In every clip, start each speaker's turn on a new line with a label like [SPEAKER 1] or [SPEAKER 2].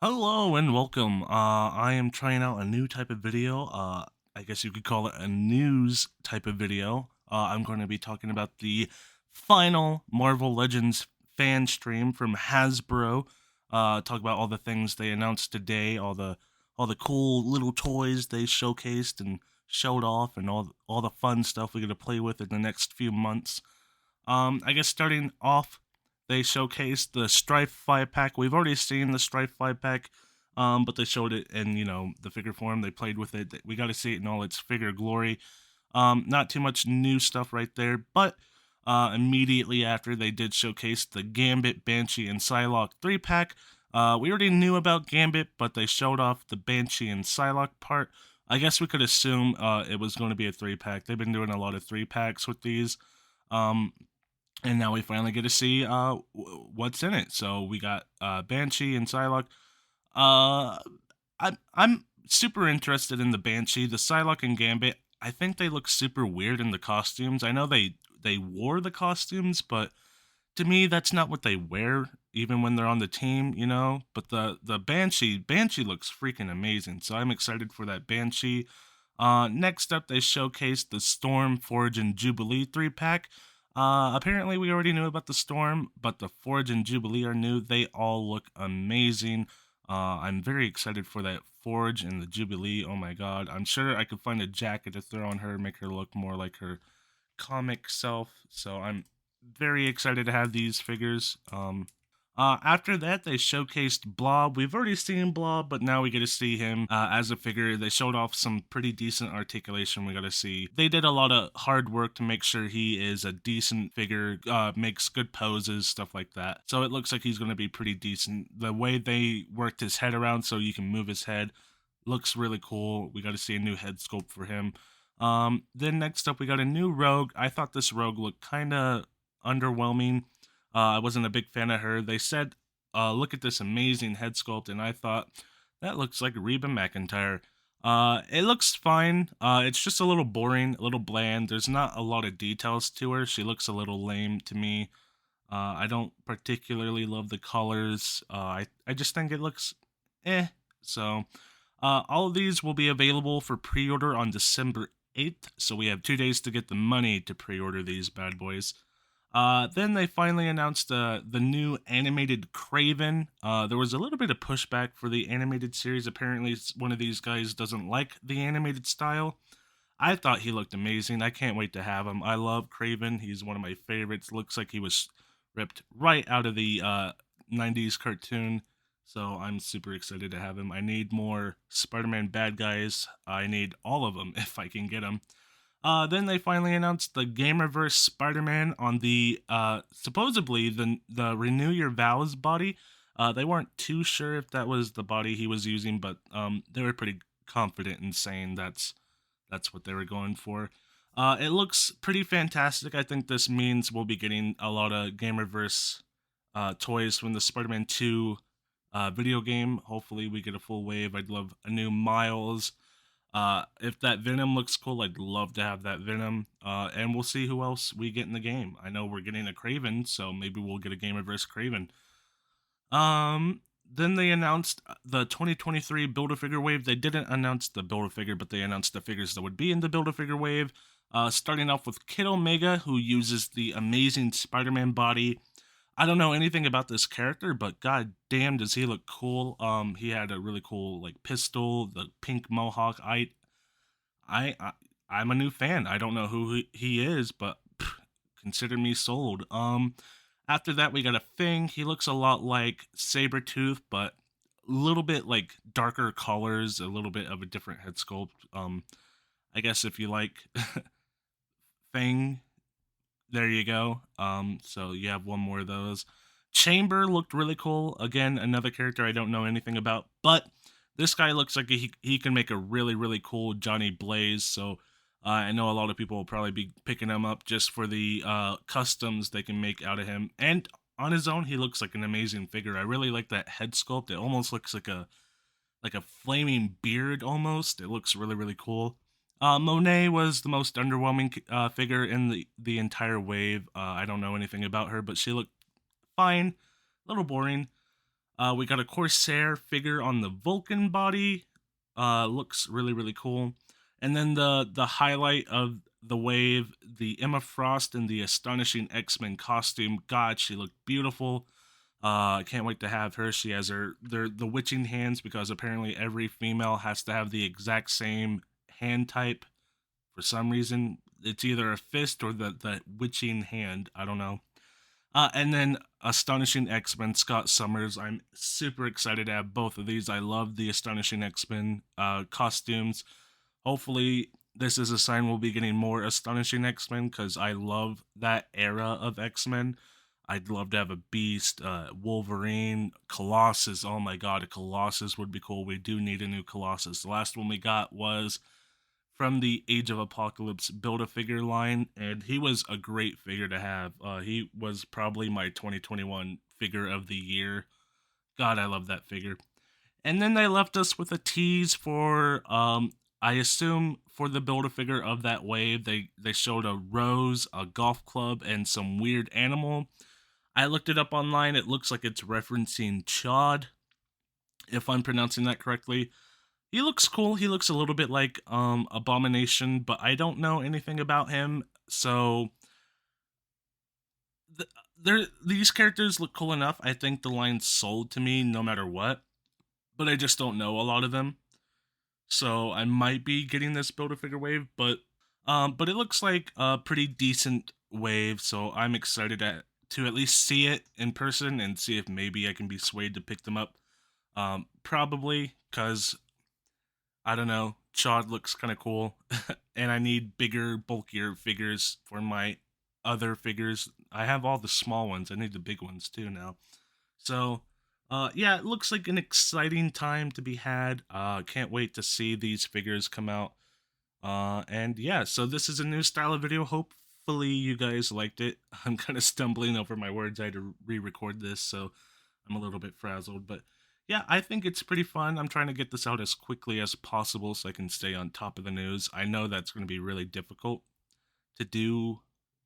[SPEAKER 1] Hello and welcome. I am trying out a new type of video. I guess you could call it a news type of video. I'm going to be talking about the final Marvel Legends fan stream from Hasbro. Talk about all the things they announced today, all the cool little toys they showcased and showed off, and all the fun stuff we get to play with in the next few months. I guess starting off, they showcased the Strife 5 pack. We've already seen the Strife 5 pack, but they showed it in, the figure form. They played with it. We got to see it in all its figure glory. Not too much new stuff right there, but immediately after, they did showcase the Gambit, Banshee, and Psylocke 3 pack. We already knew about Gambit, but they showed off the Banshee and Psylocke part. I guess we could assume it was going to be a 3 pack. They've been doing a lot of 3 packs with these. Um, and now we finally get to see what's in it. So we got Banshee and Psylocke. Uh, I'm super interested in the Banshee, the Psylocke and Gambit. I think they look super weird in the costumes. I know they wore the costumes, but to me that's not what they wear even when they're on the team, But the Banshee looks freaking amazing. So I'm excited for that Banshee. Next up, they showcased the Storm, Forge, and Jubilee 3 pack. Apparently, we already knew about the Storm, but the Forge and Jubilee are new. They all look amazing. I'm very excited for that Forge and the Jubilee. Oh my god. I'm sure I could find a jacket to throw on her, make her look more like her comic self. So I'm very excited to have these figures. After that, they showcased Blob. We've already seen Blob, but now we get to see him as a figure. They showed off some pretty decent articulation. We got to see. They did a lot of hard work to make sure he is a decent figure, makes good poses, stuff like that. So it looks like he's going to be pretty decent. The way they worked his head around so you can move his head looks really cool. We got to see a new head sculpt for him. Then next up, we got a new Rogue. I thought this Rogue looked kind of underwhelming. I wasn't a big fan of her. They said, look at this amazing head sculpt, and I thought, that looks like Reba McEntire. It looks fine. It's just a little boring, a little bland. There's not a lot of details to her. She looks a little lame to me. I don't particularly love the colors. I just think it looks eh. So, all of these will be available for pre-order on December 8th. So we have 2 days to get the money to pre-order these bad boys. Then they finally announced the new animated Craven. There was a little bit of pushback for the animated series. Apparently, one of these guys doesn't like the animated style. I thought he looked amazing. I can't wait to have him. I love Craven. He's one of my favorites. Looks like he was ripped right out of the 90s cartoon. So I'm super excited to have him. I need more Spider Man bad guys. I need all of them if I can get them. Then they finally announced the Gamerverse Spider-Man on the supposedly the Renew Your Vows body. They weren't too sure if that was the body he was using, but they were pretty confident in saying that's what they were going for. It looks pretty fantastic. I think this means we'll be getting a lot of Gamerverse toys from the Spider-Man 2 video game. Hopefully, we get a full wave. I'd love a new Miles. If that Venom looks cool, I'd love to have that Venom. And we'll see who else we get in the game. I know we're getting a Craven, so maybe we'll get a Gamerverse Craven. Then they announced the 2023 Build-A-Figure wave. They didn't announce the Build-A-Figure, but they announced the figures that would be in the Build-A-Figure wave. Starting off with Kid Omega, who uses the amazing Spider-Man body. I don't know anything about this character, but god damn does he look cool. He had a really cool like pistol, the pink mohawk. I, I I'm a new fan. I don't know who he is, but consider me sold. After that we got a Thing. He looks a lot like Sabretooth, but a little bit like darker colors, a little bit of a different head sculpt. I guess if you like Thing, there you go. So you have one more of those. Chamber looked really cool. Again, another character I don't know anything about, but this guy looks like he can make a really, really cool Johnny Blaze. So I know a lot of people will probably be picking him up just for the customs they can make out of him. And on his own, he looks like an amazing figure. I really like that head sculpt. It almost looks like a flaming beard almost. It looks really, really cool. Monet was the most underwhelming figure in the entire wave. I don't know anything about her, but she looked fine, a little boring. We got a Corsair figure on the Vulcan body. Looks really really cool. And then the highlight of the wave, the Emma Frost in the Astonishing X-Men costume. God, she looked beautiful. I can't wait to have her. She has the witching hands because apparently every female has to have the exact same hand type for some reason. It's either a fist or the witching hand. I don't know. And then Astonishing X-Men Scott Summers. I'm super excited to have both of these. I love the Astonishing X-Men costumes. Hopefully, this is a sign we'll be getting more Astonishing X-Men because I love that era of X-Men. I'd love to have a Beast, Wolverine, Colossus. Oh my god, a Colossus would be cool. We do need a new Colossus. The last one we got was from the Age of Apocalypse Build-A-Figure line, and he was a great figure to have. He was probably my 2021 figure of the year. God, I love that figure. And then they left us with a tease for, I assume, for the Build-A-Figure of that wave. They showed a rose, a golf club, and some weird animal. I looked it up online. It looks like it's referencing Chod, if I'm pronouncing that correctly. He looks cool. He looks a little bit like Abomination, but I don't know anything about him. So these characters look cool enough. I think the line's sold to me no matter what, but I just don't know a lot of them. So I might be getting this Build-A-Figure wave, but it looks like a pretty decent wave. So I'm excited to at least see it in person and see if maybe I can be swayed to pick them up. Probably because I don't know. Chod looks kind of cool, and I need bigger, bulkier figures for my other figures. I have all the small ones. I need the big ones too now. So, yeah, it looks like an exciting time to be had. Can't wait to see these figures come out. And yeah, so this is a new style of video. Hopefully, you guys liked it. I'm kind of stumbling over my words. I had to re-record this, so I'm a little bit frazzled, but yeah, I think it's pretty fun. I'm trying to get this out as quickly as possible so I can stay on top of the news. I know that's going to be really difficult to do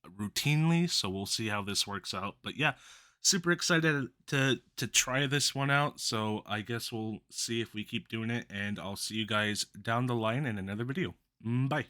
[SPEAKER 1] routinely, so we'll see how this works out. But yeah, super excited to try this one out. So I guess we'll see if we keep doing it, and I'll see you guys down the line in another video. Bye.